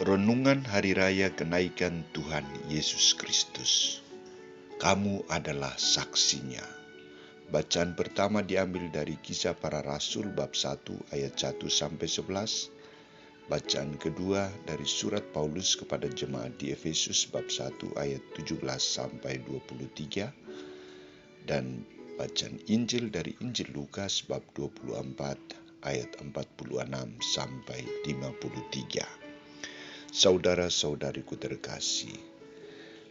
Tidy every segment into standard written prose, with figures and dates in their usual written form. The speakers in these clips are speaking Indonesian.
Renungan Hari Raya Kenaikan Tuhan Yesus Kristus. Kamu adalah saksinya. Bacaan pertama diambil dari Kisah Para Rasul bab 1 ayat 1-11. Bacaan kedua dari surat Paulus kepada jemaat di Efesus bab 1 ayat 17-23. Dan bacaan Injil dari Injil Lukas bab 24 ayat 46-53. Saudara-saudariku terkasih,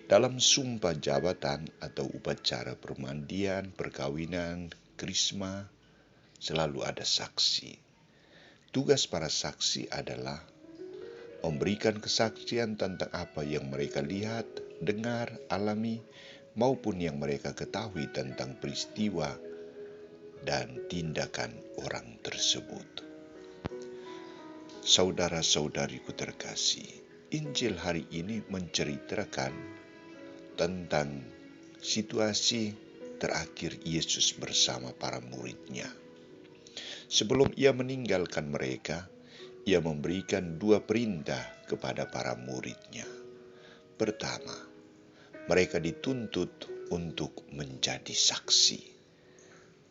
dalam sumpah jabatan atau upacara permandian, perkawinan, krisma, selalu ada saksi. Tugas para saksi adalah memberikan kesaksian tentang apa yang mereka lihat, dengar, alami, maupun yang mereka ketahui tentang peristiwa dan tindakan orang tersebut. Saudara-saudariku terkasih, Injil hari ini menceritakan tentang situasi terakhir Yesus bersama para murid-Nya. Sebelum Ia meninggalkan mereka, Ia memberikan 2 perintah kepada para murid-Nya. Pertama, mereka dituntut untuk menjadi saksi.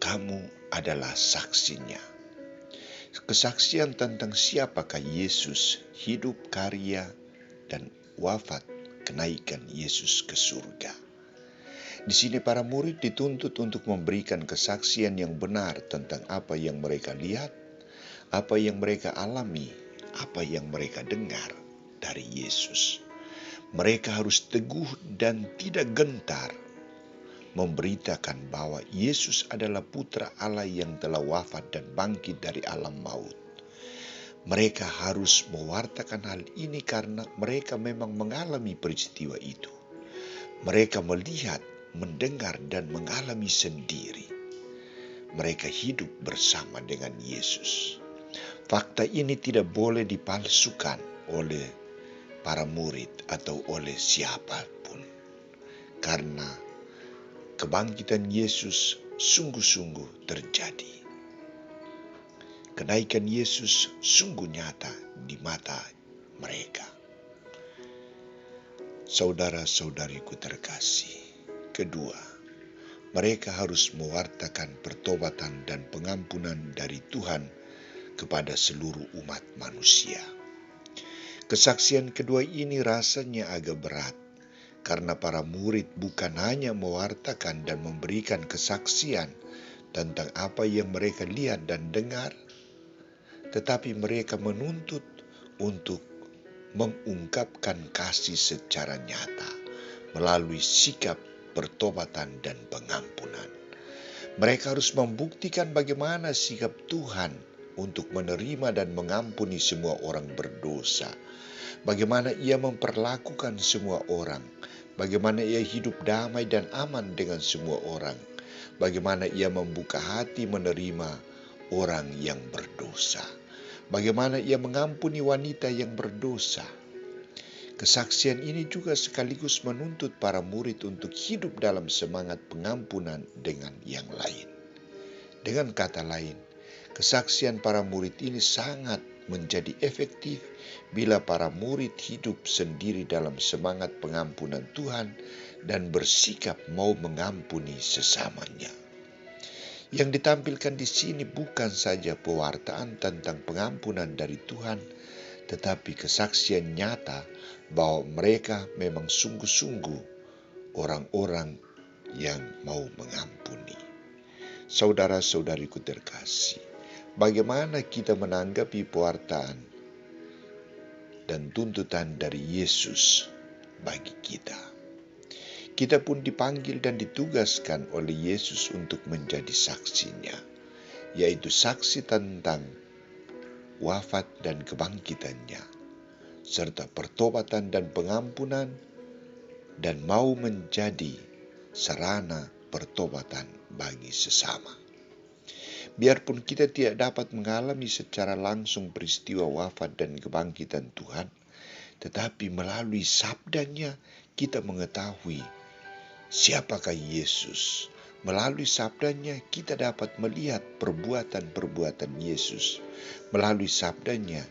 Kamu adalah saksinya. Kesaksian tentang siapakah Yesus, hidup, karya, dan wafat kenaikan Yesus ke surga. Di sini para murid dituntut untuk memberikan kesaksian yang benar tentang apa yang mereka lihat, apa yang mereka alami, apa yang mereka dengar dari Yesus. Mereka harus teguh dan tidak gentar memberitakan bahwa Yesus adalah Putra Allah yang telah wafat dan bangkit dari alam maut. Mereka harus mewartakan hal ini karena mereka memang mengalami peristiwa itu. Mereka melihat, mendengar, dan mengalami sendiri. Mereka hidup bersama dengan Yesus. Fakta ini tidak boleh dipalsukan oleh para murid atau oleh siapapun. Karena kebangkitan Yesus sungguh-sungguh terjadi. Kenaikan Yesus sungguh nyata di mata mereka. Saudara-saudariku terkasih, kedua, mereka harus mewartakan pertobatan dan pengampunan dari Tuhan kepada seluruh umat manusia. Kesaksian kedua ini rasanya agak berat, karena para murid bukan hanya mewartakan dan memberikan kesaksian tentang apa yang mereka lihat dan dengar, tetapi mereka menuntut untuk mengungkapkan kasih secara nyata melalui sikap pertobatan dan pengampunan. Mereka harus membuktikan bagaimana sikap Tuhan untuk menerima dan mengampuni semua orang berdosa. Bagaimana Ia memperlakukan semua orang. Bagaimana Ia hidup damai dan aman dengan semua orang. Bagaimana Ia membuka hati menerima orang yang berdosa. Bagaimana Ia mengampuni wanita yang berdosa. Kesaksian ini juga sekaligus menuntut para murid untuk hidup dalam semangat pengampunan dengan yang lain. Dengan kata lain, kesaksian para murid ini sangat menjadi efektif bila para murid hidup sendiri dalam semangat pengampunan Tuhan dan bersikap mau mengampuni sesamanya. Yang ditampilkan di sini bukan saja pewartaan tentang pengampunan dari Tuhan, tetapi kesaksian nyata bahwa mereka memang sungguh-sungguh orang-orang yang mau mengampuni. Saudara-saudariku terkasih, bagaimana kita menanggapi pewartaan dan tuntutan dari Yesus bagi kita? Kita pun dipanggil dan ditugaskan oleh Yesus untuk menjadi saksinya, yaitu saksi tentang wafat dan kebangkitannya, serta pertobatan dan pengampunan, dan mau menjadi sarana pertobatan bagi sesama. Biarpun kita tidak dapat mengalami secara langsung peristiwa wafat dan kebangkitan Tuhan, tetapi melalui sabdanya kita mengetahui siapakah Yesus. Melalui sabdanya kita dapat melihat perbuatan-perbuatan Yesus. Melalui sabdanya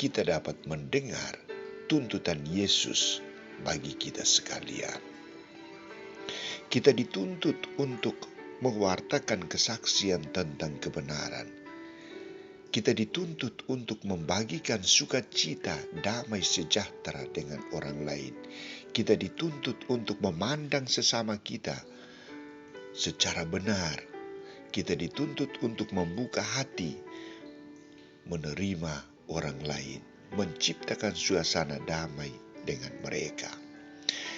kita dapat mendengar tuntutan Yesus bagi kita sekalian. Kita dituntut untuk mewartakan kesaksian tentang kebenaran. Kita dituntut untuk membagikan sukacita, damai sejahtera dengan orang lain. Kita dituntut untuk memandang sesama kita secara benar. Kita dituntut untuk membuka hati, menerima orang lain, menciptakan suasana damai dengan mereka.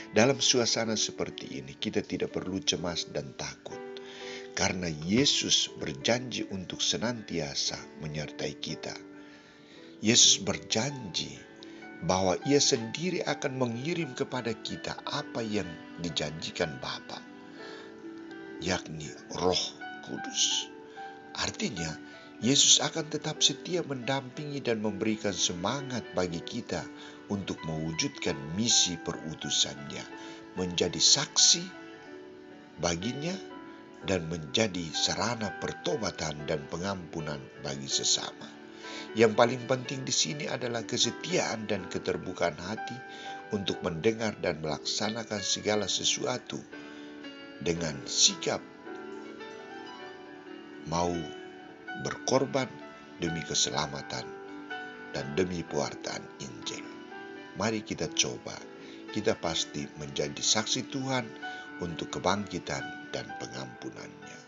Dalam suasana seperti ini, kita tidak perlu cemas dan takut, karena Yesus berjanji untuk senantiasa menyertai kita. Yesus berjanji bahwa Ia sendiri akan mengirim kepada kita apa yang dijanjikan Bapa, yakni Roh Kudus. Artinya, Yesus akan tetap setia mendampingi dan memberikan semangat bagi kita untuk mewujudkan misi perutusannya, menjadi saksi baginya dan menjadi sarana pertobatan dan pengampunan bagi sesama. Yang paling penting di sini adalah kesetiaan dan keterbukaan hati untuk mendengar dan melaksanakan segala sesuatu dengan sikap mau berkorban demi keselamatan dan demi pewartaan Injil. Mari kita coba, kita pasti menjadi saksi Tuhan untuk kebangkitan dan pengampunannya.